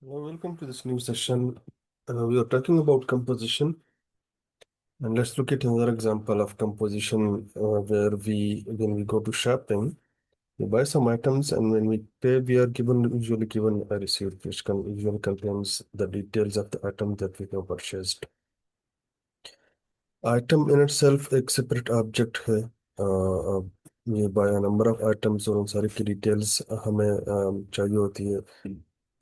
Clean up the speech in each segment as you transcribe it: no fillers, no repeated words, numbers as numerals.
Welcome to this new session. We are talking about composition, and let's look at another example of composition where when we go to shopping, we buy some items, and when we pay, we are usually given a receipt, which usually contains the details of the item that we have purchased. Item in itself एक separate object है. ये by number of items और उन सारी की details हमें चाहिए होती है.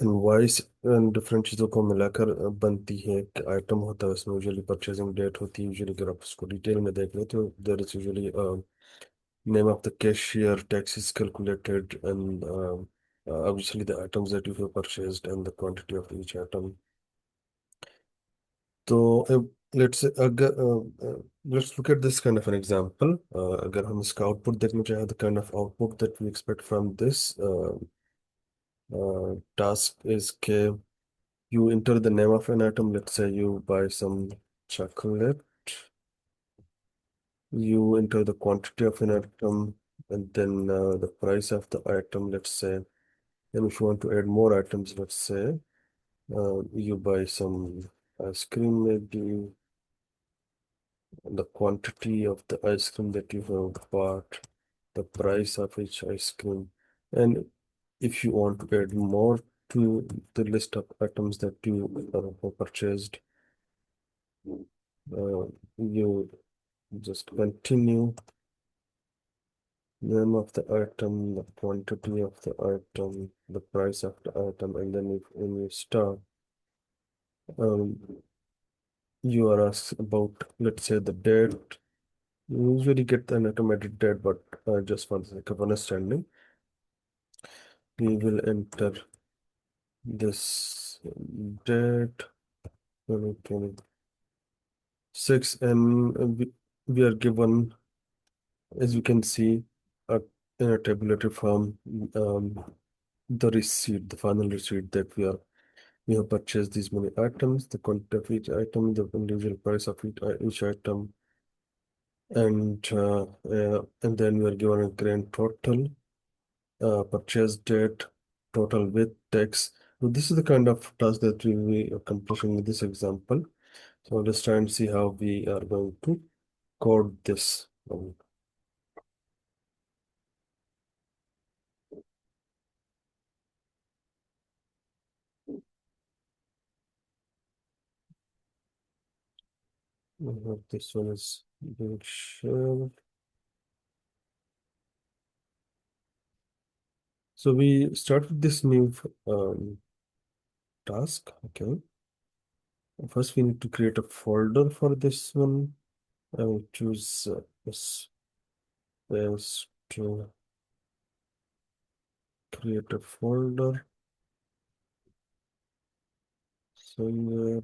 इनवॉइस डिफरेंट चीज़ों को मिलाकर बनती है. एक आइटम होता है, उसमें यूजुअली परचेजिंग डेट होती है. यूजुअली अगर आप उसको डिटेल में देख लें तो there is usually name of the cashier, tax is calculated, and obviously the items that you have purchased and the quantity of each item. तो लेट्स अगर let's look at this kind of an example. अगर हम इसका output देखना चाहें, the kind of output that we expect from this task is you enter the name of an item. Let's say you buy some chocolate. You enter the quantity of an item and then the price of the item, let's say. And if you want to add more items, let's say you buy some ice cream, maybe the quantity of the ice cream that you have bought, the price of each ice cream. And if you want to add more to the list of items that you have purchased, you just continue. Name of the item, the quantity of the item, the price of the item, and then if when you start, um, you are asked about, let's say, the date. You usually get an automated date, but just for the sake of understanding, we will enter this date 2026, and we are given, as you can see, uh, in a tabulated form, the receipt, the final receipt that we have purchased these many items, the quantity of each item, the individual price of each item, and then we are given a grand total, purchase date, total with tax. So this is the kind of task that we will be accomplishing in this example. So let's try and see how we are going to code this. This one is being shared. So we start with this new task. Okay. First, we need to create a folder for this one. I will choose this as to create a folder. So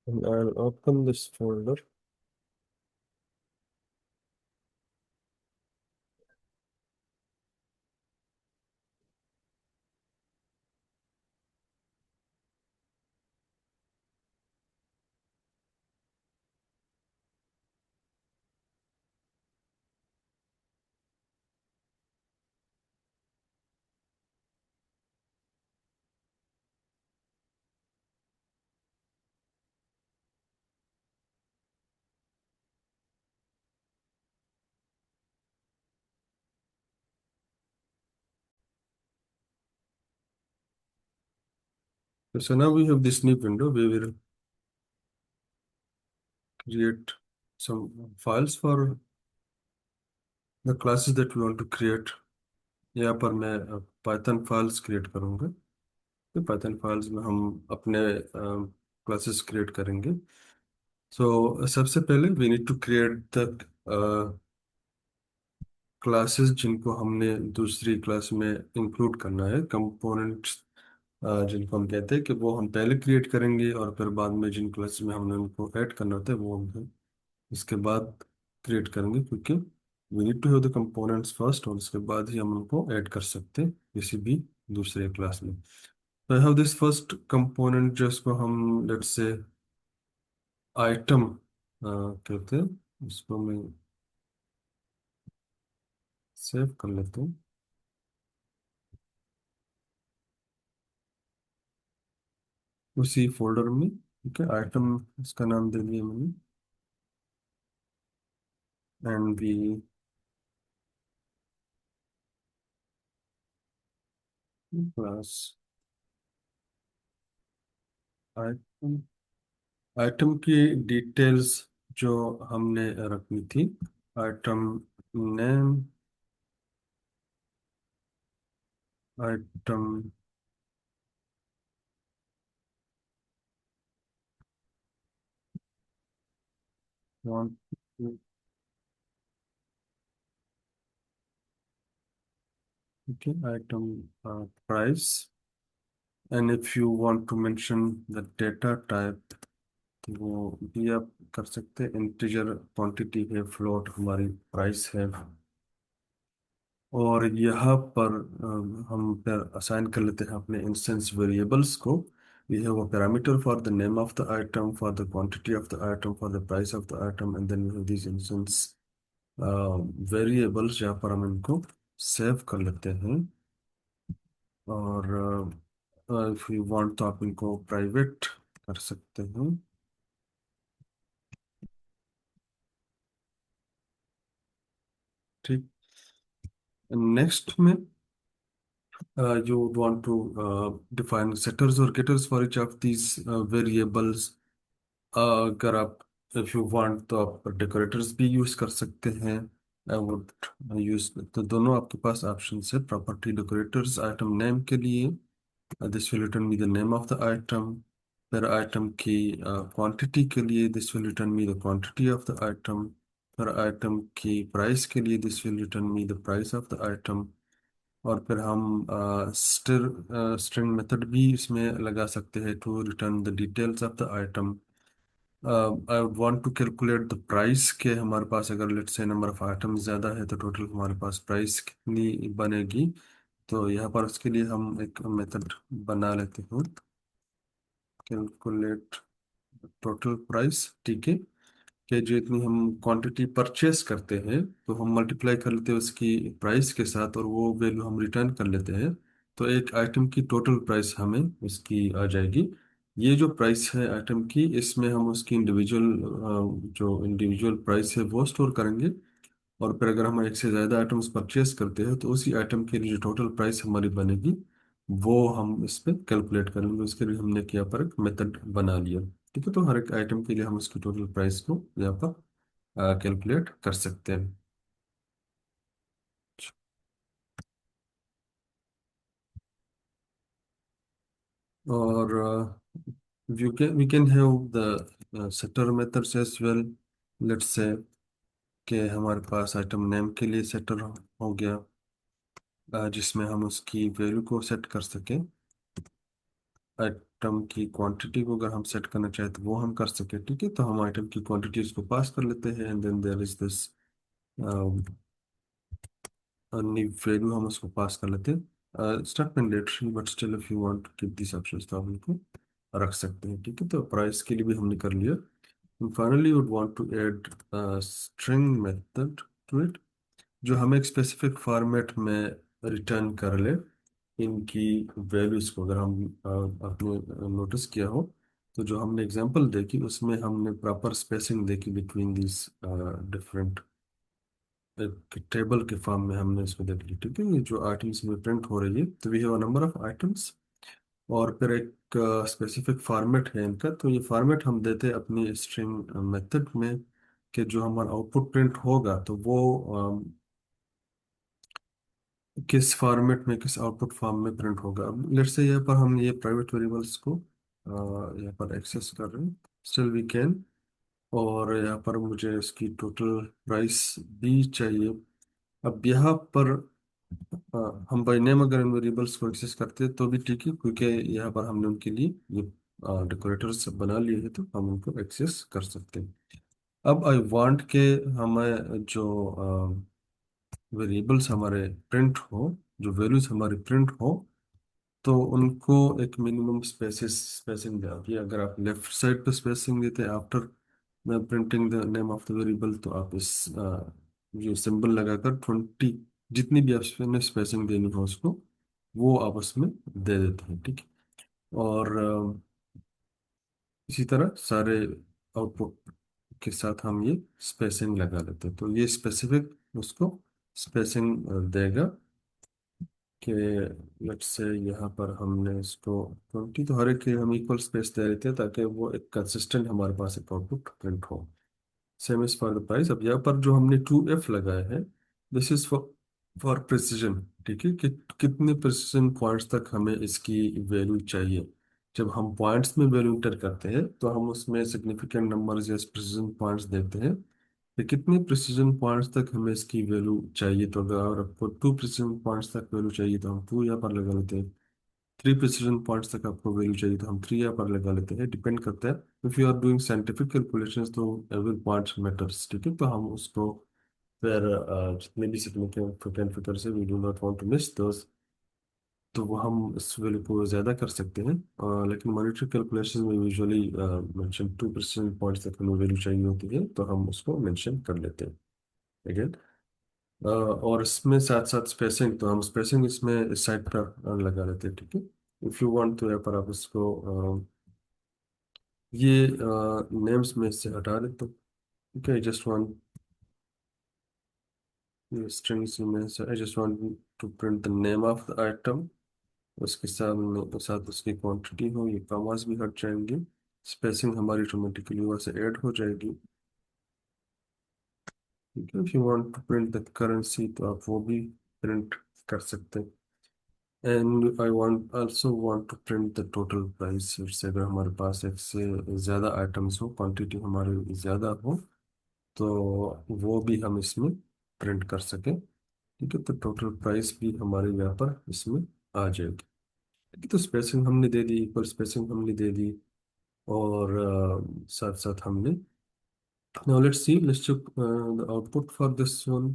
and I'll open this folder. So now we have this new window. We will create some files for the classes that we want to create. यहाँ पर मैं Python files create करूँगा. तो Python files में हम अपने classes create करेंगे. So सबसे पहले we need to create the classes जिनको हमने दूसरी क्लास में इंक्लूड करना है. कंपोनेंट्स जिनको हम कहते हैं कि वो हम पहले क्रिएट करेंगे और फिर बाद में जिन क्लास में हमने उनको ऐड करना होता है वो हम इसके बाद क्रिएट करेंगे, क्योंकि we need to have the components first और उसके बाद ही हम उनको ऐड कर सकते हैं किसी भी दूसरे क्लास में. I have this first component जिसको हम let's say आइटम कहते हैं, इसको मैं सेव कर लेता हूँ उसी फोल्डर में। ठीक है, आइटम इसका नाम दे दिया मैंने, एंड भी प्लस आइटम। आइटम की डिटेल्स जो हमने रखनी थी, item name, item okay, item price, and if you want to mention the data type तो वो भी आप कर सकते हैं। इंटीजर क्वांटिटी है, फ्लोट हमारी प्राइस है, और यहाँ पर हम फिर असाइन कर लेते हैं अपने इंस्टेंस वेरिएबल्स को। We have a parameter for the name of the item, for the quantity of the item, for the price of the item, and then we have this instance variables जहाँ पर हम इनको save कर लेते हैं। और if you want तो आप इनको प्राइवेट कर सकते हैं। ठीक, नेक्स्ट में you would want to define setters or getters for each of these variables। अगर आप if you want तो आप डेकोरेटर्स भी यूज कर सकते हैं। आई वुड यूज, तो दोनों आपके पास ऑप्शन है। प्रॉपर्टी डेकोरेटर्स आइटम नेम के लिए, this will return me the name of the item. फिर आइटम की क्वांटिटी के लिए this will return me the quantity of the item. फिर आइटम की प्राइस के लिए this will return me the price of the item. और फिर हम स्ट्रिंग मेथड भी इसमें लगा सकते हैं to return the details of the item. I would want to calculate the price के, हमारे पास अगर let's say number of items ज़्यादा है तो टोटल हमारे पास प्राइस कितनी बनेगी। तो यहाँ पर उसके लिए हम एक मेथड बना लेते हैं, कैलकुलेट टोटल प्राइस। ठीक है, कि जो इतनी हम क्वांटिटी परचेस करते हैं तो हम मल्टीप्लाई कर लेते हैं उसकी प्राइस के साथ, और वो वैल्यू हम रिटर्न कर लेते हैं। तो एक आइटम की टोटल प्राइस हमें उसकी आ जाएगी। ये जो प्राइस है आइटम की, इसमें हम उसकी इंडिविजुअल जो इंडिविजुअल प्राइस है वो स्टोर करेंगे। और फिर अगर हम एक से ज़्यादा आइटम्स परचेस करते हैं तो उसी आइटम के लिए जो टोटल प्राइस हमारी बनेगी वो हम इस पर कैलकुलेट करेंगे। उसके लिए हमने क्या पर एक मेथड बना लिया। ठीक है, तो हर एक आइटम के लिए हम उसकी टोटल प्राइस को यहाँ पर कैलकुलेट कर सकते हैं। और we can have the setter methods as well। Let's say कि हमारे पास आइटम नेम के लिए सेटर हो गया, जिसमें हम उसकी वैल्यू को सेट कर सकें। आइटम की क्वांटिटी को अगर हम सेट करना चाहें तो वो हम कर सकें। ठीक है, तो हम आइटम की क्वांटिटी उसको पास कर लेते हैं, and then there is this new value हम उसको पास कर लेते हैं। Start mandatory, but still if you want to keep this options तो आप इनको रख सकते हैं। ठीक है, तो प्राइस के लिए भी हमने कर लिया। Finally would want to add string method to it, जो हमें एक स्पेसिफिक फॉर्मेट में रिटर्न कर ले इनकी वैल्यूज को। अगर हम आपने नोटिस किया हो तो जो हमने एग्जांपल देखी उसमें हमने प्रॉपर स्पेसिंग देखी बिटवीन दिस डिफरेंट, एक टेबल के फॉर्म में हमने इसको देख ली। ठीक है, ये जो आइटम्स में प्रिंट हो रही है तो we have a number of items, और फिर एक स्पेसिफिक फॉर्मेट है इनका। तो ये फॉर्मेट हम देते हैं अपनी स्ट्रिंग मेथड में, कि जो हमारा आउटपुट प्रिंट होगा तो वो किस फॉर्मेट में, किस आउटपुट फॉर्म में प्रिंट होगा। अब लेट्स से यहाँ पर हम ये प्राइवेट वेरिएबल्स को यहाँ पर एक्सेस कर रहे हैं, स्टिल वी कैन। और यहाँ पर मुझे इसकी टोटल प्राइस भी चाहिए। अब यहाँ पर हम बाय नेम अगर इन वेरिएबल्स को एक्सेस करते हैं तो भी ठीक है, क्योंकि यहाँ पर हमने उनके लिए ये डेकोरेटर्स बना लिए हैं तो हम उनको एक्सेस कर सकते हैं। अब आई वांट के हमें जो वेरिएबल्स हमारे प्रिंट हो, जो वैल्यूज हमारी प्रिंट हो, तो उनको एक मिनिमम स्पेसिंग दे दी। अगर आप लेफ्ट साइड पे स्पेसिंग देते हैं after printing the name of the variable, तो आप इस जो सिंबल लगाकर 20 जितनी भी आपने स्पेसिंग देनी हो उसको वो आप उसमें दे देते हैं, ठीक है। और इसी तरह सारे आउटपुट के साथ हम ये स्पेसिंग लगा लेते हैं, तो ये स्पेसिफिक उसको स्पेसिंग देगा कि लेट्स से यहाँ पर हमने इसको 20, तो हर एक के हम इक्वल स्पेस दे देते हैं ताकि वो एक कंसिस्टेंट हमारे पास एक आउटपुट प्रिंट हो। Same is for the price. अब यहाँ पर जो हमने 2F लगाया है, this is for for precision, ठीक है, कि कितने प्रिसीजन पॉइंट्स तक हमें इसकी वैल्यू चाहिए। जब हम पॉइंट्स में वैल्यू इंटर करते हैं तो हम उसमें सिग्निफिकेंट नंबर्स या प्रिसीजन पॉइंट्स देते हैं कि कितने प्रिसीजन पॉइंट्स तक हमें इसकी वैल्यू चाहिए। तो अगर आपको 2 प्रिसीजन पॉइंट्स तक वैल्यू चाहिए तो हम 2 यहाँ पर लगा लेते हैं। 3 प्रिसीजन पॉइंट्स तक आपको वैल्यू चाहिए तो हम 3 यहाँ पर लगा लेते हैं। डिपेंड करता है, if you are doing scientific calculations तो एवरी पॉइंट मैटर्स, ठीक है। तो हम उसको फिर जितने भी सिग्निफिकेंट फिगर्स है we do not want to miss those, तो वो हम इस वैल्यू को ज़्यादा कर सकते हैं। लेकिन मॉनेटरी कैलकुलेशन में यूजुअली मेंशन 2 प्रिसीजन पॉइंट्स तक हमें वैल्यू चाहिए होती है, तो हम उसको मेंशन कर लेते हैं अगेन। और इसमें साथ साथ स्पेसिंग, तो हम स्पेसिंग इसमें इस साइड पर लगा लेते हैं, ठीक है। इफ़ यू वांट तो यहाँ पर आप इसको ये नेम्स में से हटा देते हो, ठीक है। जस्ट वांट स्ट्रिंग्स में से I just want to print the name of the item, उसके साथ उसकी क्वांटिटी हो, ये कॉमास भी हट जाएंगे, स्पेसिंग हमारी ऑटोमेटिकली वहाँ से ऐड हो जाएगी, ठीक है। If you want to print the currency तो आप वो भी प्रिंट कर सकते हैं। And I want also want to print the total price. से अगर हमारे पास एक से ज़्यादा आइटम्स हो, क्वांटिटी हमारी ज़्यादा हो, तो वो भी हम इसमें प्रिंट कर सकें, ठीक है। तो टोटल प्राइस भी हमारे यहाँ पर इसमें आ जाएगी, ठीक है। तो स्पेसिंग हमने दे दी, इक्वल स्पेसिंग हमने दे दी, और साथ साथ हमने now let's check the output for this one,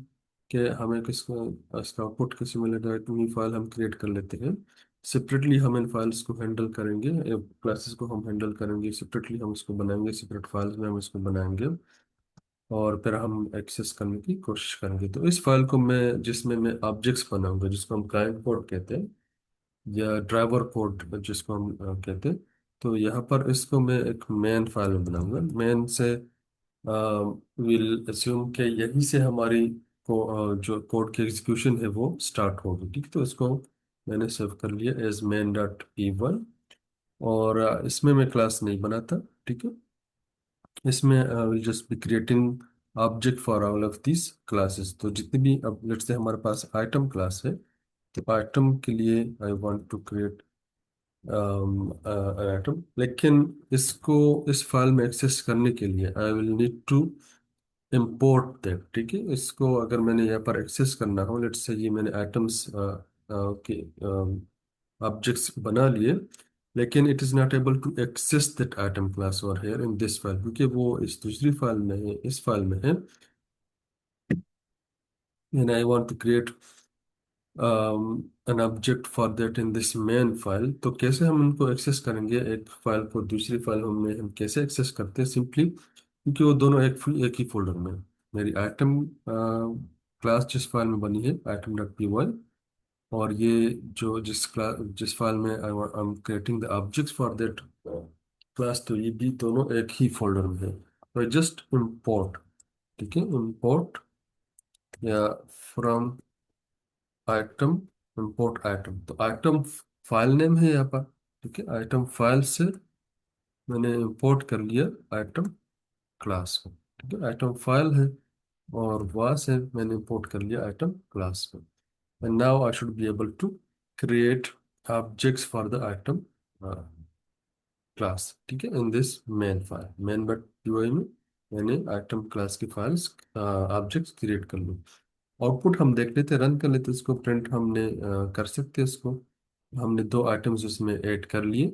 कि हमें किसका इसका आउटपुट कैसे मिलेगा। टू फाइल हम क्रिएट कर लेते हैं सेपरेटली, हम इन फाइल्स को हैंडल करेंगे, क्लासेस को हम हैंडल करेंगे सेपरेटली, हम इसको बनाएंगे सेपरेट फाइल्स में, हम इसको बनाएंगे और फिर हम एक्सेस करने की कोशिश करेंगे। तो इस फाइल को मैं जिसमें मैं ऑब्जेक्ट्स बनाऊंगा, जिसको हम क्लाइंट कोड कहते हैं या ड्राइवर कोड जिसको हम कहते हैं, तो यहाँ पर इसको मैं एक मेन फाइल में बनाऊंगा। मेन से विल अस्यूम कि यहीं से हमारी जो कोड की एग्जीक्यूशन है वो स्टार्ट होगी, ठीक है। तो इसको मैंने सेव कर लिया एज मेन डॉट p1, और इसमें मैं क्लास नहीं बनाता, ठीक है। इसमें will just be creating object for all of this classes. तो जितनी भी, अब लेट्स से हमारे पास आइटम क्लास है, तो आइटम के लिए I want to create item, लेकिन इसको इस फाइल में एक्सेस करने के लिए I will need to import that, ठीक है। इसको अगर मैंने यहाँ पर एक्सेस करना हो, लेट्स से ये मैंने आइटम्स के ऑब्जेक्ट्स बना लिए, लेकिन it is not able to access that item class और हेयर इन दिस फाइल, क्योंकि वो इस दूसरी फाइल में है, इस फाइल में है, and I want to create an object for that in this main file. तो कैसे हम उनको एक्सेस करेंगे, एक फाइल को दूसरी फाइल में हम कैसे एक्सेस करते हैं, सिंपली क्योंकि वो दोनों एक ही फोल्डर में हैं। मेरी आइटम क्लास जिस फाइल में बनी है आइटम डॉट पी वाई, और ये जो जिस फाइल में I am creating the objects for that class, तो ये भी दोनों एक ही फोल्डर में है। तो जस्ट इम्पोर्ट, ठीक है, इम्पोर्ट या फ्रॉम आइटम, इंपोर्ट आइटम, तो आइटम फाइल नेम है यहाँ पर, ठीक है। आइटम फाइल से मैंने इंपोर्ट कर लिया आइटम क्लास को, ठीक है। आइटम फाइल है और वहाँ से मैंने इंपोर्ट कर लिया आइटम क्लास को, and now I should be able to create objects for the item class, ठीक है, in this main file, main but UI में मैंने आइटम क्लास की फाइल्स ऑब्जेक्ट्स क्रिएट कर ली। आउटपुट हम देख लेते, रन कर लेते, इसको प्रिंट हमने कर सकते हैं इसको। हमने 2 आइटम्स उसमें ऐड कर लिए,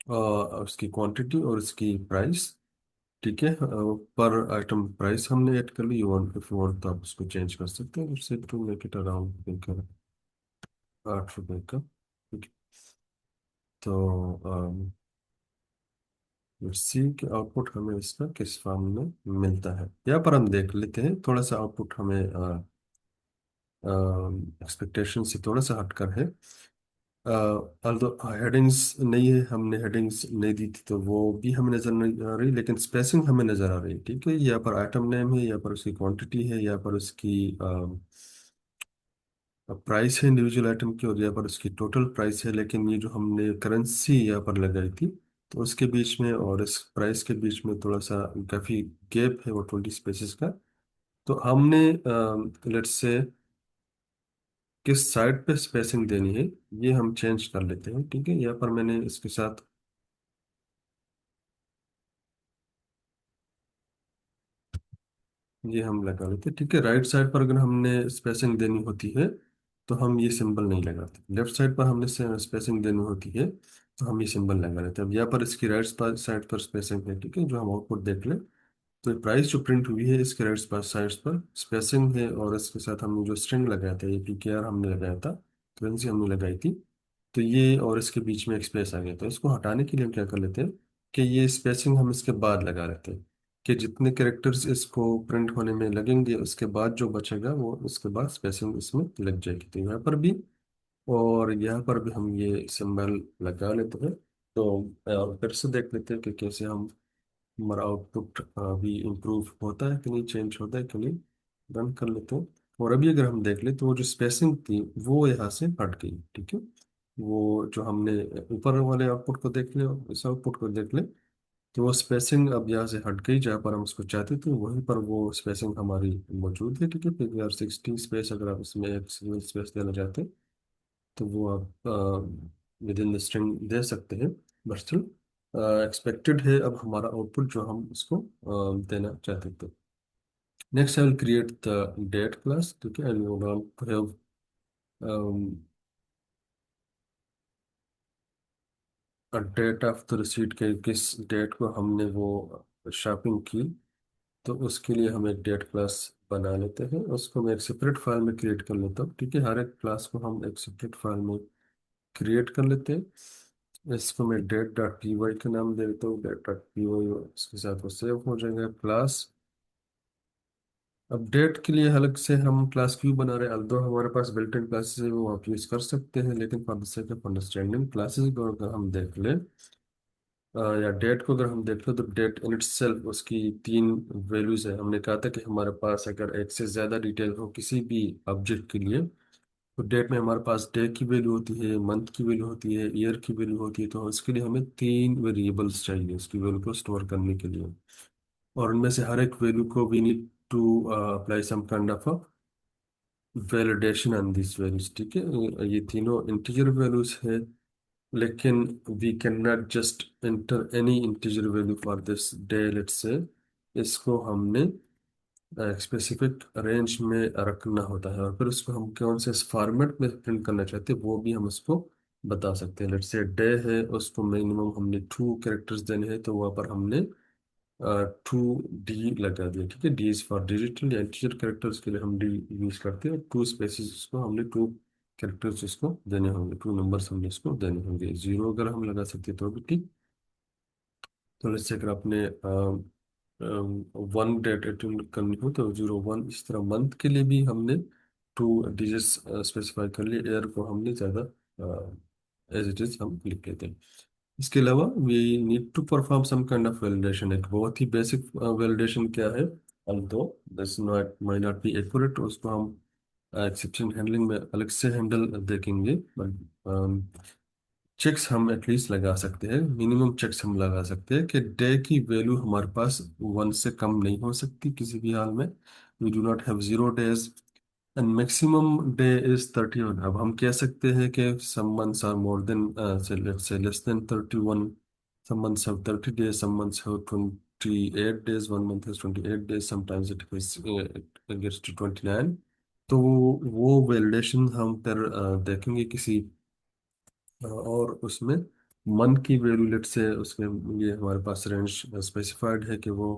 उसकी क्वांटिटी और उसकी प्राइस, ठीक है। पर आइटम प्राइस हमने ऐड कर ली, you want if you want तो आप उसको चेंज कर सकते हैं, set to make it around 8 रुपए का, ठीक है। तो सी के आउटपुट हमें इसका किस फॉर्म में मिलता है, यहाँ पर हम देख लेते हैं। थोड़ा सा आउटपुट हमें एक्सपेक्टेशन से थोड़ा सा हटकर है। ऑल्दो हेडिंग्स नहीं है, हमने हेडिंग्स नहीं दी थी तो वो भी हमें नजर नहीं आ रही, लेकिन स्पेसिंग हमें नजर आ रही है। ठीक है, यहाँ पर आइटम नेम है, यहाँ पर उसकी क्वांटिटी है, यहाँ पर उसकी प्राइस है इंडिविजुअल आइटम की, और यहाँ पर उसकी टोटल प्राइस है। लेकिन ये जो हमने करेंसी यहाँ पर लगाई थी, तो उसके बीच में और इस प्राइस के बीच में थोड़ा सा काफी गैप है, वो 20 स्पेसिस का। तो हमने लेट्स से किस साइड पे स्पेसिंग देनी है, ये हम चेंज कर लेते हैं। ठीक है, यहाँ पर मैंने इसके साथ ये हम लगा लेते हैं। ठीक है, राइट साइड पर अगर हमने स्पेसिंग देनी होती है तो हम ये सिंबल नहीं लगाते। लेफ्ट साइड पर हमने स्पेसिंग देनी होती है तो हम ये सिंबल लगा लेते हैं। अब यहाँ पर इसकी राइट साइड पर स्पेसिंग है। ठीक है, जो हम आउटपुट देख लें, तो प्राइस जो प्रिंट हुई है इसके राइट पास साइड्स पर स्पेसिंग है, और इसके साथ हमने जो स्ट्रिंग लगाया था, ये पीकेआर हमने लगाया था, करेंसी हमने लगाई थी, तो ये और इसके बीच में एक स्पेस आ गया। तो इसको हटाने के लिए हम क्या कर लेते हैं कि ये स्पेसिंग हम इसके बाद लगा लेते हैं, कि जितने कैरेक्टर्स इसको प्रिंट होने में लगेंगे उसके बाद जो बचेगा वो उसके बाद स्पेसिंग इसमें लग जाएगी। तो यहाँ पर भी और यहाँ पर भी हम ये सिंबल लगा लेते हैं। तो फिर से देख लेते हैं कि कैसे हम हमारा आउटपुट भी इम्प्रूव होता है कि नहीं, चेंज होता है कि नहीं। रन कर लेते हैं, और अभी अगर हम देख ले तो वो जो स्पेसिंग थी वो यहाँ से हट गई। ठीक है, वो जो हमने ऊपर वाले आउटपुट को देख ले और इस आउटपुट को देख ले, तो वो स्पेसिंग अब यहाँ से हट गई। जहाँ पर हम उसको चाहते थे वहीं पर वो स्पेसिंग हमारी मौजूद है। ठीक है, फिर यार 16 स्पेस अगर आप इसमें एक सिंगल स्पेस देना चाहते हैं तो वो आप विद इन द स्ट्रिंग दे सकते हैं। बट स्टिल एक्सपेक्टेड है अब हमारा आउटपुट जो हम उसको देना चाहते थे। Next I will create the date class. ठीक है, I will want to have date of the receipt के किस डेट को हमने वो शॉपिंग की, तो उसके लिए हम एक डेट क्लास बना लेते हैं। उसको मैं एक सेपरेट फाइल में क्रिएट कर लेता हूँ। ठीक है, हर एक क्लास को हम एक सेपरेट फाइल में क्रिएट कर लेते हैं। इसको मैं डेट डॉट पी वाई का नाम दे देता हूँ, डेट डॉट पी वाई, इसके साथ वो सेव हो जाएगा क्लास। अपडेट के लिए अलग से हम क्लास क्यों बना रहे हैं, अल्दो हमारे पास बिल्ट इन क्लासेस है वो आप यूज कर सकते हैं, लेकिन for the sake of understanding classes को अगर हम देख लें या डेट को अगर हम देख लें, तो डेट इन इटसेल्फ उसकी 3 वैल्यूज है। हमने कहा था कि हमारे पास अगर एक से ज्यादा डिटेल हो किसी भी ऑब्जेक्ट के लिए, तो डेट में हमारे पास डे की वैल्यू होती है, मंथ की वैल्यू होती है, ईयर की वैल्यू होती है। तो इसके लिए हमें 3 वेरिएबल्स चाहिए उसकी वैल्यू को स्टोर करने के लिए, और उनमें से हर एक वैल्यू को we need to apply some kind of a validation on this values. ठीक है, ये तीनों इंटीजर वैल्यूज है, लेकिन we can not just enter any integer value for this day, let's say इसको हमने एक स्पेसिफिक रेंज में रखना होता है, और फिर उसको हम कौन से फॉर्मेट में प्रिंट करना चाहते हैं वो भी हम उसको बता सकते हैं। लेट्स से डे है, उसको मिनिमम हमने 2 कैरेक्टर्स देने हैं, तो वहाँ पर हमने 2D लगा दिया। ठीक है, डी इज फॉर डिजिटल या इंटीजर कैरेक्टर्स के लिए हम डी यूज करते हैं। 2 स्पेसिस उसको हमने 2 कैरेक्टर्स उसको देने होंगे, 2 नंबर्स हमने उसको देने होंगे। 0 अगर हम लगा सकते हैं तो भी ठीक। तो लेट्स से अगर आपने 1 डेट अटेंड करनी हो तो 01, इस तरह मंथ के लिए भी हमने 2 डिजिट्स स्पेसिफाई कर लिए। ईयर को हमने ज़्यादा एज इट इज हम लिख लेते हैं। इसके अलावा we need to perform some kind of validation. एक बहुत ही बेसिक वैलिडेशन क्या है, although this not may not be accurate, उसको हम एक्सेप्शन हैंडलिंग में अलग से हैंडल देखेंगे। बट चेक्स हम एटलीस्ट लगा सकते हैं, मिनिमम चेक्स हम लगा सकते हैं कि डे की वैल्यू हमारे पास 1 से कम नहीं हो सकती किसी भी हाल में। We do not have 0 days and maximum day is 31। अब हम कह सकते हैं कि some months are more than से less than 31, some months have 30 days, some months have 28 days, one month has 28 days, sometimes it gets to 29। तो वो validation हम फिर देखेंगे किसी और उसमें मन की वैल्यू लेट से उसमें ये हमारे पास रेंज स्पेसिफाइड है कि वो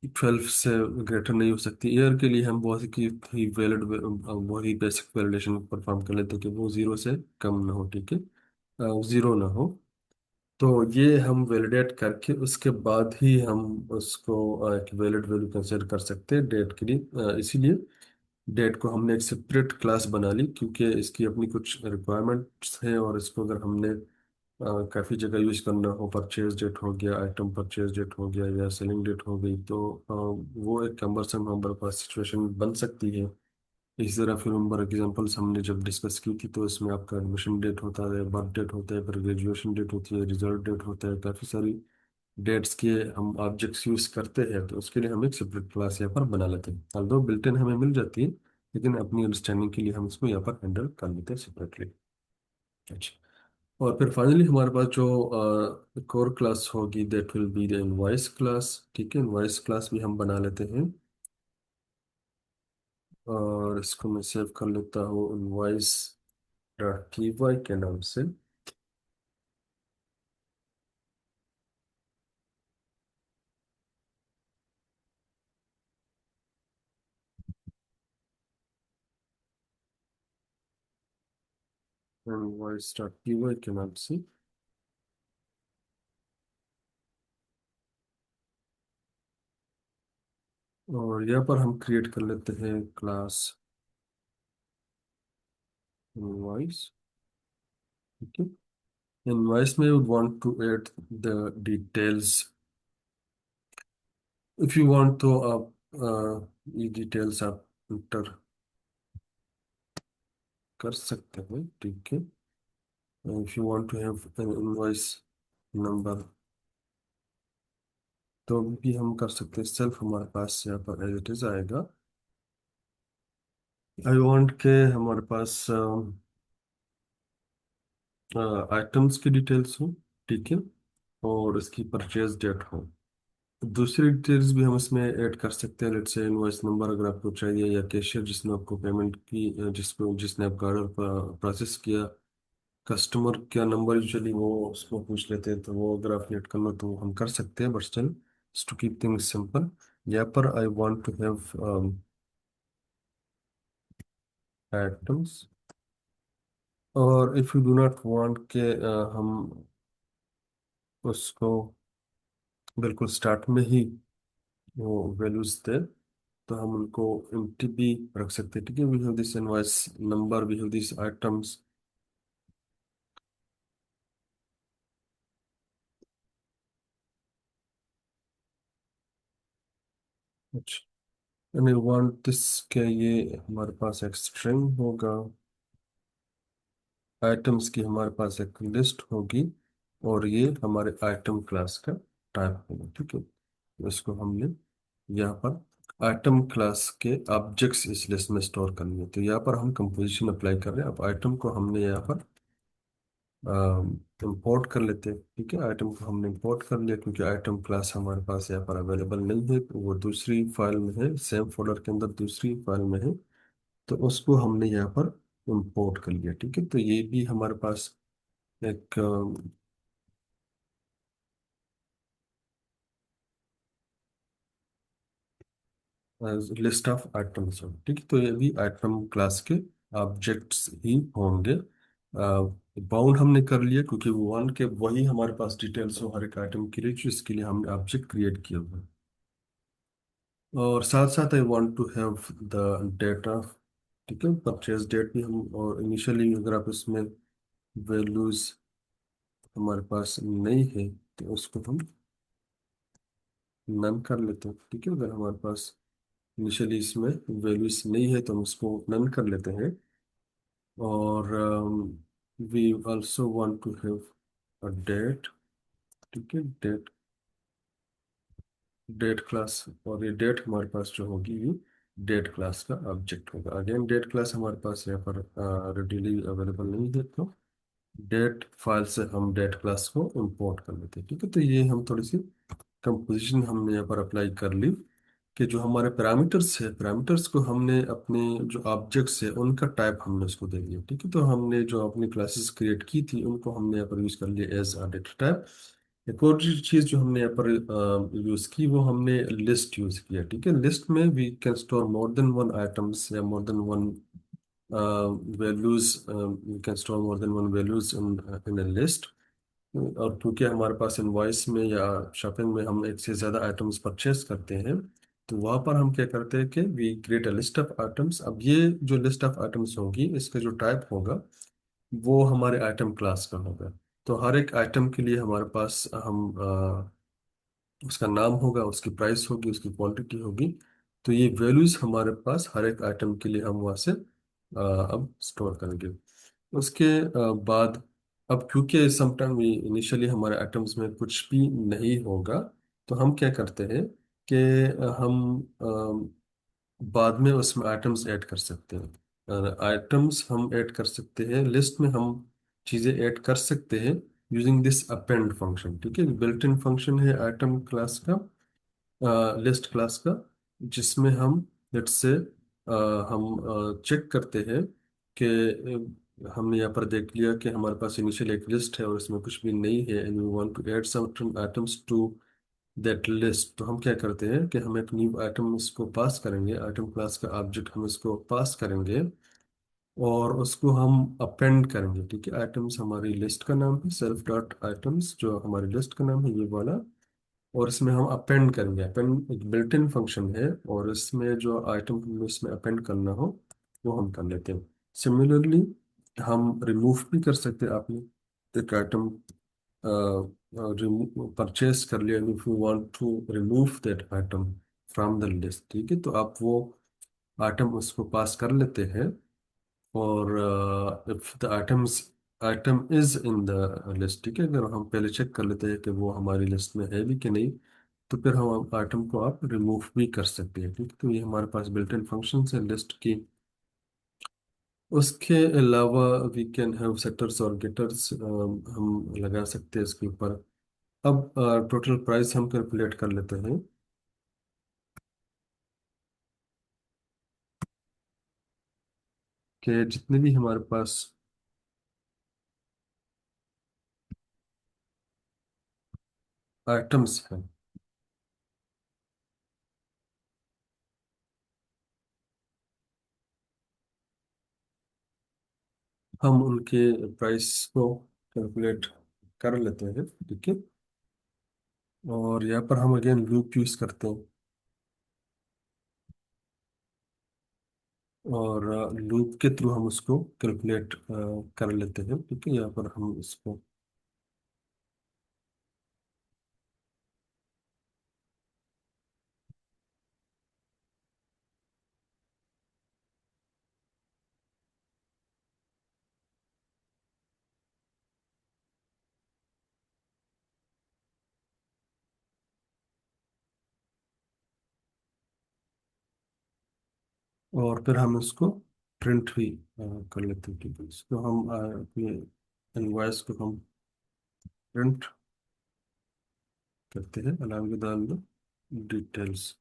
12 से ग्रेटर नहीं हो सकती। ईयर के लिए हम बहुत ही वैलिड, बहुत ही बेसिक वैलिडेशन परफॉर्म कर लेते हैं कि वो जीरो से कम ना हो, ठीक है, जीरो ना हो। तो ये हम वैलिडेट करके उसके बाद ही हम उसको एक वैलिड वैल्यू कंसिडर कर सकते हैं डेट के लिए। इसीलिए डेट को हमने एक सेपरेट क्लास बना ली, क्योंकि इसकी अपनी कुछ रिक्वायरमेंट्स हैं, और इसको अगर हमने काफ़ी जगह यूज़ करना हो, परचेज डेट हो गया, आइटम परचेज डेट हो गया, या सेलिंग डेट हो गई, तो वो एक कम्बरसम हमारे पास सिचुएशन बन सकती है। इस तरह फिर नंबर एग्जांपल्स हमने जब डिस्कस की थी, तो इसमें आपका एडमिशन डेट होता है, बर्थ डेट होता है, फिर ग्रेजुएशन डेट होती है, रिजल्ट डेट होता है, काफ़ी सारी डेट्स के हम ऑब्जेक्ट्स यूज़ करते हैं। तो उसके लिए हम एक सेपरेट क्लास यहाँ पर बना लेते हैं, although बिल्ट इन हमें मिल जाती है, लेकिन अपनी अंडरस्टैंडिंग के लिए हम इसको यहाँ पर हैंडल कर लेते हैं सेपरेटली। अच्छा, और फिर फाइनली हमारे पास जो कोर क्लास होगी, that will be the invoice class. ठीक है, इनवॉइस क्लास भी हम बना लेते हैं, और इसको मैं सेव कर लेता हूँ इनवॉइस डॉट टी वाई के नाम से। इनवॉइस डॉट टी वाई के नाम से। और यहाँ पर हम क्रिएट कर लेते हैं क्लास इनवॉइस। ठीक है, इनवॉइस में would want to add the details। if you want तो आप ये डिटेल्स आप इंटर कर सकते हैं, ठीक है। if you want to have an invoice number तो भी हम कर सकते हैं, सेल्फ हमारे पास यहाँ पर एज इट इज आएगा। आई वांट के हमारे पास आइटम्स की डिटेल्स हो, ठीक है, और इसकी परचेज डेट हो। दूसरी डिटेल्स भी हम इसमें ऐड कर सकते हैं, लेट्स से इनवॉइस नंबर अगर आपको चाहिए, या कैशियर जिसने आपको पेमेंट की, जिसने आपका ऑर्डर प्रोसेस किया, कस्टमर क्या नंबर यूजुअली वो उसको पूछ लेते हैं, तो वो अगर आप ऐड करना तो हम कर सकते हैं, but still to keep things simple, यहाँ पर I want to have items. और if you do not want के हम उसको बिल्कुल स्टार्ट में ही वो वैल्यूज दे, तो हम उनको एम्प्टी भी रख सकते हैं, ठीक है। We have this invoice number, we have this items. अच्छा, एंड आई वांट दिस के ये हमारे पास एक स्ट्रिंग होगा, आइटम्स की हमारे पास एक लिस्ट होगी, और ये हमारे आइटम क्लास का टाइप होगा, ठीक है। तो इसको हमने यहाँ पर आइटम क्लास के ऑब्जेक्ट्स इस लिस्ट में स्टोर करनी है, तो यहाँ पर हम कंपोजिशन अप्लाई कर रहे हैं। अब आइटम को हमने यहाँ पर इंपोर्ट कर लेते हैं, ठीक है। आइटम को हमने इंपोर्ट कर लिया, क्योंकि आइटम क्लास हमारे पास यहाँ पर अवेलेबल नहीं है, तो वो दूसरी फाइल में है, सेम फोल्डर के अंदर दूसरी फाइल में है, तो उसको हमने यहाँ पर इंपोर्ट कर लिया, ठीक है। तो ये भी हमारे पास एक लिस्ट ऑफ आइटम्स हो, ठीक है। तो ये भी आइटम क्लास के ऑब्जेक्ट्स ही होंगे। बाउंड हमने कर लिया, क्योंकि वन के वही हमारे पास डिटेल्स हो हर एक आइटम के लिए, जिसके लिए हमने ऑब्जेक्ट क्रिएट किया हुआ है। और साथ साथ I want to have the data, ठीक है, परचेज डेट भी हम, और इनिशियली अगर आप इसमें वैल्यूज हमारे पास नहीं है, तो उसको हम नन कर लेते हैं, ठीक है। अगर हमारे पास इनिशियली इसमें वैल्यूज नहीं है, तो हम उसको नन कर लेते हैं। और we also want to have a date, ठीक है, डेट, डेट क्लास। और ये डेट हमारे पास जो होगी, ये डेट क्लास का ऑब्जेक्ट होगा। अगेन डेट क्लास हमारे पास यहाँ पर रेडीली अवेलेबल नहीं है, तो डेट फाइल से हम डेट क्लास को इंपोर्ट कर लेते हैं, ठीक है। तो ये हम थोड़ी सी कंपोजिशन हमने यहाँ पर अप्लाई कर ली, कि जो हमारे पैरामीटर्स है, पैरामीटर्स को हमने अपने जो ऑब्जेक्ट्स है उनका टाइप हमने उसको दे दिया, ठीक है। तो हमने जो अपनी क्लासेस क्रिएट की थी, उनको हमने यहाँ पर यूज कर लिया एज अ डेटा टाइप। एक और चीज जो हमने यहाँ पर यूज की, वो हमने लिस्ट यूज किया। ठीक है, लिस्ट में we can store more than one items या more than one values, we can store more than one values in a list. और क्योंकि हमारे पास इनवॉइस में या शॉपिंग में हम एक से ज़्यादा आइटम्स परचेज करते हैं, तो वहाँ पर हम क्या करते हैं कि we create a list of items. अब ये जो लिस्ट ऑफ आइटम्स होगी, इसका जो टाइप होगा वो हमारे आइटम क्लास का होगा। तो हर एक आइटम के लिए हमारे पास हम उसका नाम होगा, उसकी प्राइस होगी, उसकी क्वांटिटी होगी। तो ये वैल्यूज हमारे पास हर एक आइटम के लिए हम वहाँ से अब स्टोर करेंगे। उसके बाद, अब क्योंकि समटाइम इनिशियली हमारे आइटम्स में कुछ भी नहीं होगा, तो हम क्या करते हैं कि हम बाद में उसमें आइटम्स ऐड कर सकते हैं। आइटम्स हम ऐड कर सकते हैं, लिस्ट में हम चीज़ें ऐड कर सकते हैं यूजिंग दिस अपेंड फंक्शन। ठीक है, बिल्ट इन फंक्शन है आइटम क्लास का, लिस्ट क्लास का, जिसमें हम लेट्स से हम चेक करते हैं कि हमने यहाँ पर देख लिया कि हमारे पास इनिशियल एक लिस्ट है और इसमें कुछ भी नहीं है, and we want to add some items to that list. तो हम क्या करते हैं कि हम एक न्यू आइटम इसको पास करेंगे, आइटम क्लास का ऑब्जेक्ट हम इसको पास करेंगे और उसको हम अपेंड करेंगे। ठीक है, आइटम्स हमारी लिस्ट का नाम है, सेल्फ डॉट आइटम्स जो हमारी लिस्ट का नाम है ये वाला। और इसमें हम अपेंड करेंगे, अपेंड एक बिल्ट इन फंक्शन है, और इसमें जो आइटम हमें इसमें अपेंड करना हो वो हम कर लेते हैं। सिमिलरली हम रिमूव भी कर सकते हैं। आपने एक आइटम परचेज कर लिया, if you want to remove that item from the list, ठीक है, तो आप वो आइटम उसको पास कर लेते हैं। और if the item is in the list, ठीक है, अगर हम पहले चेक कर लेते हैं कि वो हमारी लिस्ट में है भी कि नहीं, तो फिर हम आइटम को आप रिमूव भी कर सकते हैं। ठीक है, तो ये हमारे पास बिल्ट इन फंक्शन है लिस्ट की। उसके अलावा वी कैन हैव सेटर्स और गेटर्स, हम लगा सकते हैं इसके ऊपर। अब टोटल प्राइस हम कैलकुलेट कर लेते हैं कि जितने भी हमारे पास आइटम्स हैं, हम उनके प्राइस को कैलकुलेट कर लेते हैं। ठीक है, और यहाँ पर हम अगेन लूप यूज करते हैं, और लूप के थ्रू हम उसको कैलकुलेट कर लेते हैं। ठीक है, यहाँ पर हम इसको, और फिर हम इसको प्रिंट भी कर लेते हैं। ठीक है, इसको हम अपने इनवॉइस को हम प्रिंट करते हैं along with all the details.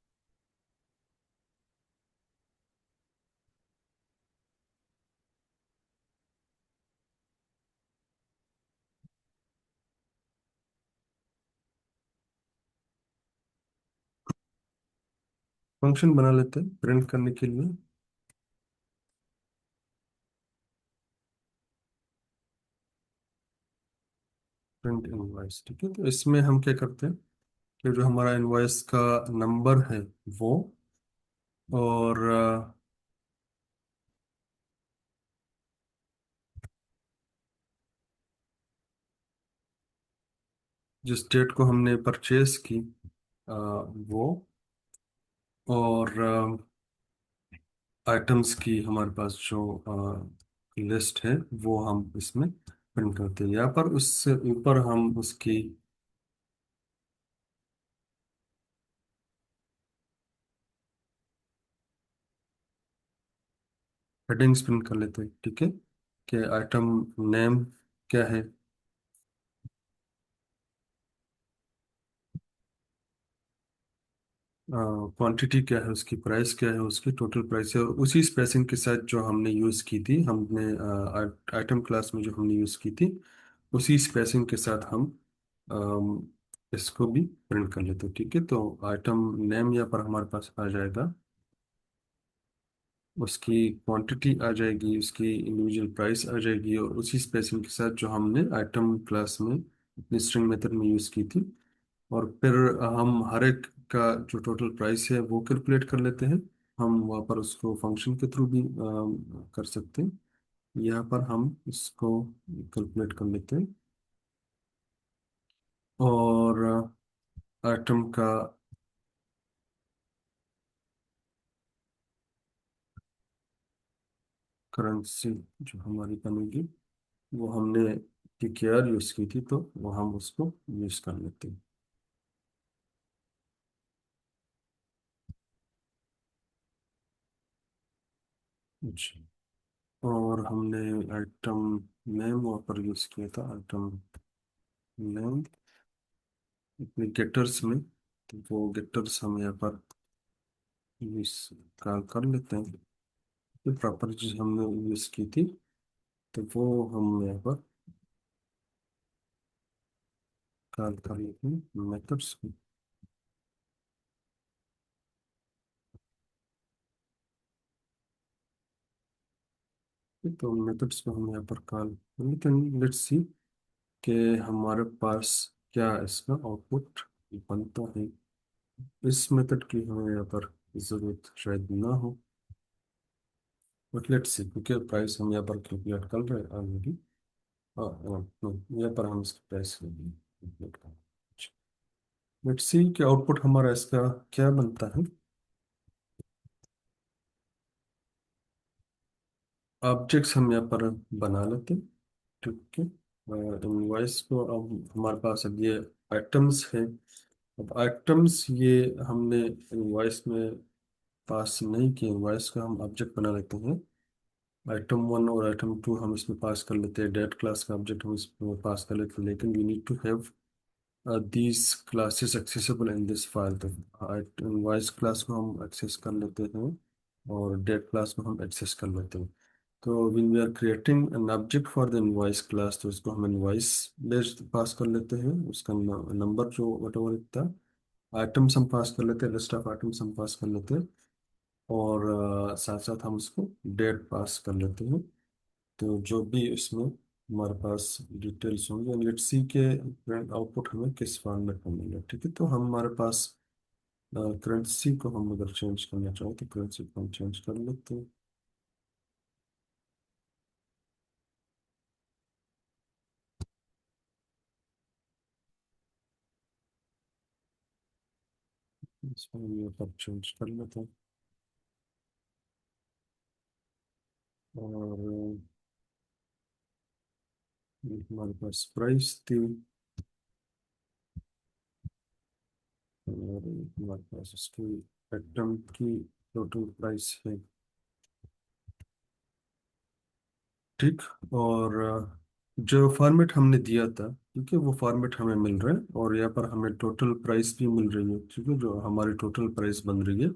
Function बना लेते हैं प्रिंट करने के लिए, प्रिंट इनवॉइस। ठीक है, तो इसमें हम क्या करते हैं कि जो हमारा इनवॉइस का नंबर है वो, और जिस डेट को हमने परचेज की वो, और आइटम्स की हमारे पास जो लिस्ट है वो हम इसमें प्रिंट करते हैं। यहाँ पर उससे ऊपर हम उसकी हेडिंग्स प्रिंट कर लेते हैं। ठीक है, कि आइटम नेम क्या है, क्वांटिटी क्या है, उसकी प्राइस क्या है, उसकी टोटल प्राइस है, और उसी स्पेसिंग के साथ जो हमने यूज़ की थी, हमने आइटम क्लास में जो हमने यूज़ की थी, उसी स्पेसिंग के साथ हम इसको भी प्रिंट कर लेते हैं। ठीक है, तो आइटम नेम यहाँ पर हमारे पास आ जाएगा, उसकी क्वांटिटी आ जाएगी, उसकी इंडिविजुअल प्राइस आ जाएगी, और उसी स्पेसिंग के साथ जो हमने आइटम क्लास में अपनी स्ट्रिंग मेथड में यूज़ की थी। और फिर हम हर एक का जो टोटल प्राइस है वो कैलकुलेट कर लेते हैं। हम वहाँ पर उसको फंक्शन के थ्रू भी कर सकते हैं। यहाँ पर हम इसको कैलकुलेट कर लेते हैं, और आइटम का करेंसी जो हमारी बनेगी वो हमने टीकेआर यूज़ की थी, तो वो हम उसको यूज़ कर लेते हैं। अच्छा, और हमने आइटम नेम वहाँ पर यूज़ किया था, आइटम नेम अपने गेटर्स में, तो वो गेटर्स हम यहाँ पर यूज़ कर लेते हैं। ये प्रॉपर्टीज हमने यूज़ की थी, तो वो हम यहाँ पर कॉल कर लेते हैं मेथड्स को। तो मेथड्स को हम यहाँ पर कॉल कर लेते हैं। लेट्स सी कि हमारे पास क्या इसका आउटपुट बनता है। इस मेथड की हमें यहाँ पर ज़रूरत शायद ना हो, बट लेट्स सी, क्योंकि प्राइस हम यहाँ पर कैलकुलेट कर रहे हैं ऑलरेडी। हाँ हाँ, यहाँ पर हम इसकी प्राइस कैलकुलेट कर रहे हैं। लेट्स सी कि आउटपुट हमारा इसका क्या बनता है। ऑब्जेक्ट्स हम यहाँ पर बना लेते हैं। ठीक है, इनवॉइस को अब हमारे पास अब ये आइटम्स है। अब आइटम्स ये हमने इनवॉइस में पास नहीं किए, इनवॉइस का हम ऑब्जेक्ट बना लेते हैं। आइटम वन और आइटम टू हम इसमें पास कर लेते हैं, डेट क्लास का ऑब्जेक्ट हम इसमें पास कर लेते हैं, लेकिन we need to have these classes accessible in this file। तो इनवॉइस क्लास को हम एक्सेस कर लेते हैं, और डेट क्लास को हम एक्सेस कर लेते हैं। तो when we are creating an object for the invoice class, तो इसको हम इनवॉइस बेस्ड पास कर लेते हैं, उसका नंबर जो वटेवर इतना आइटम्स हम पास कर लेते हैं, लिस्ट ऑफ आइटम्स हम पास कर लेते हैं, और साथ साथ हम उसको डेट पास कर लेते हैं। तो जो भी इसमें हमारे पास डिटेल्स होंगे, लेट्स सी के करंट आउटपुट हमें किस फॉर्मेट में मिलेगा। ठीक है, तो हम हमारे पास करेंसी को हम अगर चेंज करना चाहें तो करेंसी को हम चेंज कर लेते हैं। इसमें हम ये पर चेंज कर लेते हैं, और ये हमारे पास प्राइस थी, और हमारे पास इसकी आइटम की टोटल प्राइस है। ठीक, और जो फॉर्मेट हमने दिया था, ठीक है, वो फॉर्मेट हमें मिल रहा है, और यहाँ पर हमें टोटल प्राइस भी मिल रही है। ठीक है, जो हमारी टोटल प्राइस बन रही है,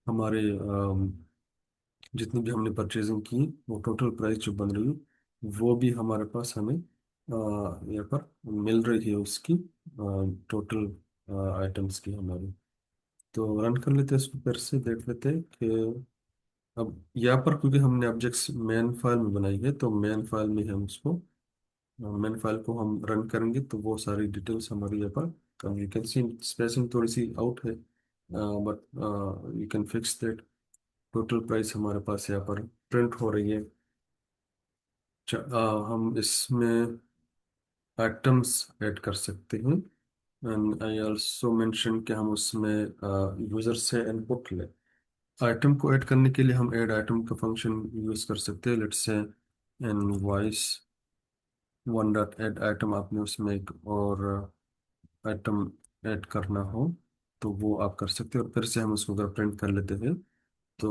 हमारे जितनी भी हमने परचेजिंग की, वो टोटल प्राइस जो बन रही है वो भी हमारे पास हमें यहाँ पर मिल रही है, उसकी टोटल आइटम्स की हमारी। तो रन कर लेते हैं इसको, फिर से देख लेते हैं कि अब यहाँ पर, क्योंकि हमने ऑब्जेक्ट्स मेन फाइल में बनाई है, तो मेन फाइल में हम उसको मेन फाइल को हम रन करेंगे, तो वो सारी डिटेल्स हमारी यहाँ पर यू कैन सी स्पेसिंग थोड़ी सी आउट है, but you can fix that. Total price हमारे पास यहाँ पर प्रिंट हो रही है। हम इसमें आइटम्स ऐड कर सकते हैं, एंड आई ऑल्सो मेंशन कि हम उसमें यूजर से इनपुट लें। आइटम को ऐड करने के लिए हम ऐड आइटम का फंक्शन यूज कर सकते हैं। Let's say invoice one dot add item, आपने उसमें एक और आइटम ऐड करना हो तो वो आप कर सकते हैं, और फिर से हम उसको अगर प्रिंट कर लेते हैं तो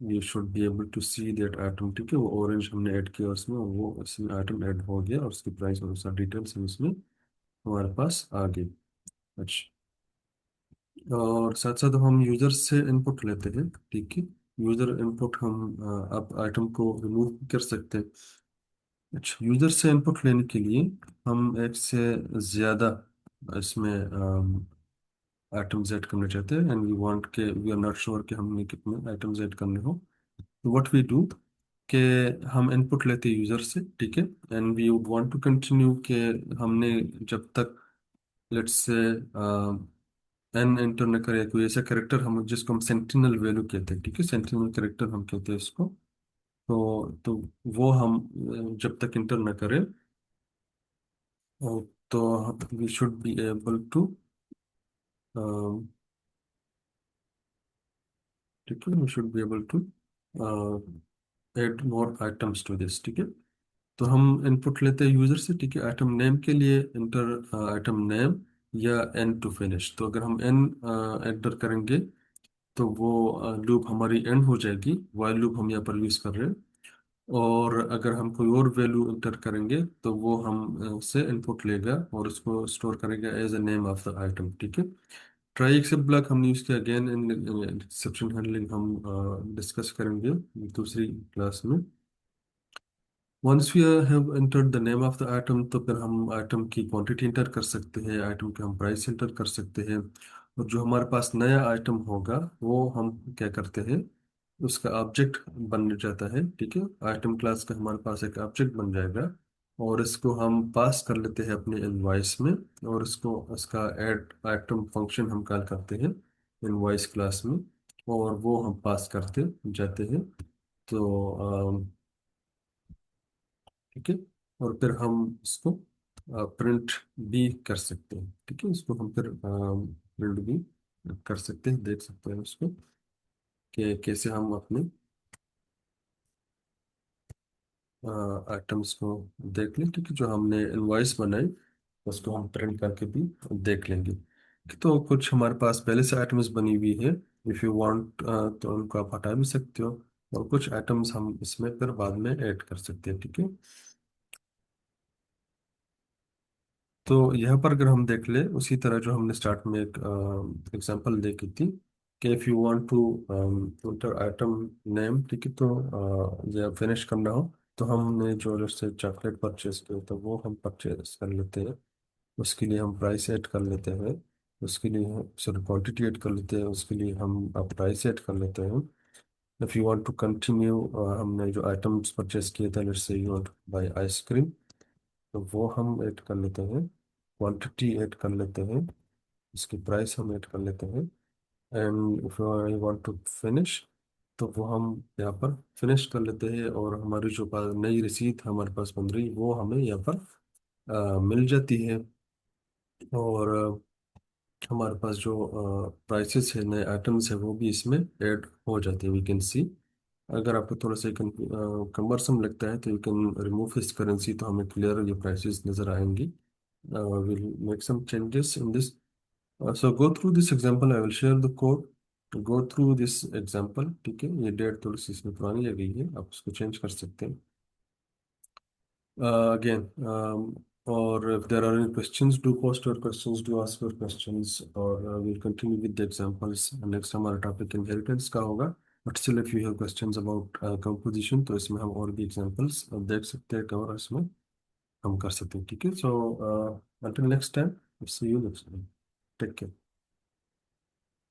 you should be able to see that item. ठीक है, वो ऑरेंज हमने ऐड किया उसमें, और वो इसमें आइटम ऐड हो गया, और उसकी प्राइस और सारी डिटेल्स हम इसमें हमारे पास आ गई। अच्छा, और साथ साथ हम यूजर से इनपुट लेते हैं। ठीक है, यूजर इनपुट हम आप आइटम को रिमूव कर सकते हैं। अच्छा, यूजर से इनपुट लेने के लिए हम एक से ज्यादा इसमें आइटम्स ऐड करना चाहते हैं, एंड वी वांट के वी आर नॉट श्योर कि हमने कितने आइटम्स ऐड करने हो। तो व्हाट वी डू कि हम इनपुट लेते हैं यूजर से, ठीक है, and we would want to continue कि हमने जब तक लेट्स से एन एंटर न करे कोई ऐसा करेक्टर हम जिसको हम सेंटिनल वैल्यू कहते हैं, ठीक है, सेंटिनल करेक्टर हम कहते हैं इसको। तो वो हम जब तक इंटर न करें, तो we should be able to, ठीक है, we should be able to add more items to this, ठीक है। तो हम इनपुट लेते हैं यूजर से, ठीक है, आइटम नेम के लिए इंटर आइटम नेम या एन टू फिनिश। तो अगर हम एन एंटर करेंगे तो वो लूप हमारी एंड हो जाएगी, वाइल लूप हम यहाँ पर यूज कर रहे हैं। और अगर हम कोई और वैल्यू इंटर करेंगे तो वो हम से इनपुट लेगा और उसको स्टोर करेगा as a name of the item, ठीक है। ट्राई एक्सेप्ट ब्लॉक हमने यूज किया अगेन इन एक्सेप्शन हैंडलिंग, हम डिस्कस करेंगे दूसरी क्लास में। Once we have entered the name of the item, तो फिर हम आइटम की क्वांटिटी इंटर कर सकते हैं, आइटम के हम प्राइस इंटर कर सकते हैं, और जो हमारे पास नया आइटम होगा वो हम क्या करते हैं, उसका ऑब्जेक्ट बन जाता है, ठीक है। आइटम क्लास का हमारे पास एक ऑब्जेक्ट बन जाएगा और इसको हम पास कर लेते हैं अपने इनवॉइस में, और इसको इसका ऐड आइटम फंक्शन हम कॉल करते हैं इनवॉइस क्लास में, और वो हम पास करते जाते हैं। तो ठीक है, और फिर हम इसको प्रिंट भी कर सकते हैं, ठीक है, इसको हम फिर प्रिंट भी कर सकते हैं, देख सकते हैं उसको कि कैसे हम अपने आइटम्स को देख लें, ठीक है, जो हमने इनवॉइस बनाई उसको हम प्रिंट करके भी देख लेंगे। तो कुछ हमारे पास पहले से आइटम्स बनी हुई है, इफ़ यू वांट तो उनको आप हटा भी सकते हो, और कुछ आइटम्स हम इसमें फिर बाद में ऐड कर सकते हैं, ठीक है। तो यहाँ पर अगर हम देख ले उसी तरह जो हमने स्टार्ट में एक एग्जांपल देखी थी कि if you want to enter item name, ठीक है, तो या फिनिश करना हो, तो हमने जो जैसे चॉकलेट परचेज किया तो वो हम परचेज कर लेते हैं, उसके लिए हम प्राइस ऐड कर लेते हैं, उसके लिए सॉरी क्वांटिटी ऐड कर लेते हैं, उसके लिए हम प्राइस ऐड कर लेते हैं। If you want to continue, हमने जो आइटम्स परचेज किए थे, let's say you want bye ice cream, तो वो हम ऐड कर लेते हैं, क्वांटिटी ऐड कर लेते हैं, इसकी प्राइस हम ऐड कर लेते हैं, and if I want to finish, तो वो हम यहाँ पर फिनिश कर लेते हैं, और हमारी जो नई रसीद हमारे पास बन रही वो हमें यहाँ पर मिल जाती है। और हमारे पास जो प्राइसेस है, नए आइटम्स है, वो भी इसमें ऐड हो जाते हैं, वी कैन सी। अगर आपको थोड़ा सा कम्बरसम लगता है तो you can remove his currency, तो हमें क्लियर ये प्राइसेस नज़र आएंगी। We'll make some changes in this. So go through this example. I will share the code. Go through this example. ठीक है, ये डेट थोड़ी सी इसमें पुरानी लग गई है, आप उसको चेंज कर सकते हैं again. Or if there are any questions, do post your questions, do ask your questions, or we'll continue with the examples. Next हमारा टॉपिक inheritance का होगा, but still if you have questions about composition, तो इसमें हम और भी examples देख सकते हैं, कवर इसमें हम कर सकते हैं, ठीक है। So until next time, see you next time. Take care.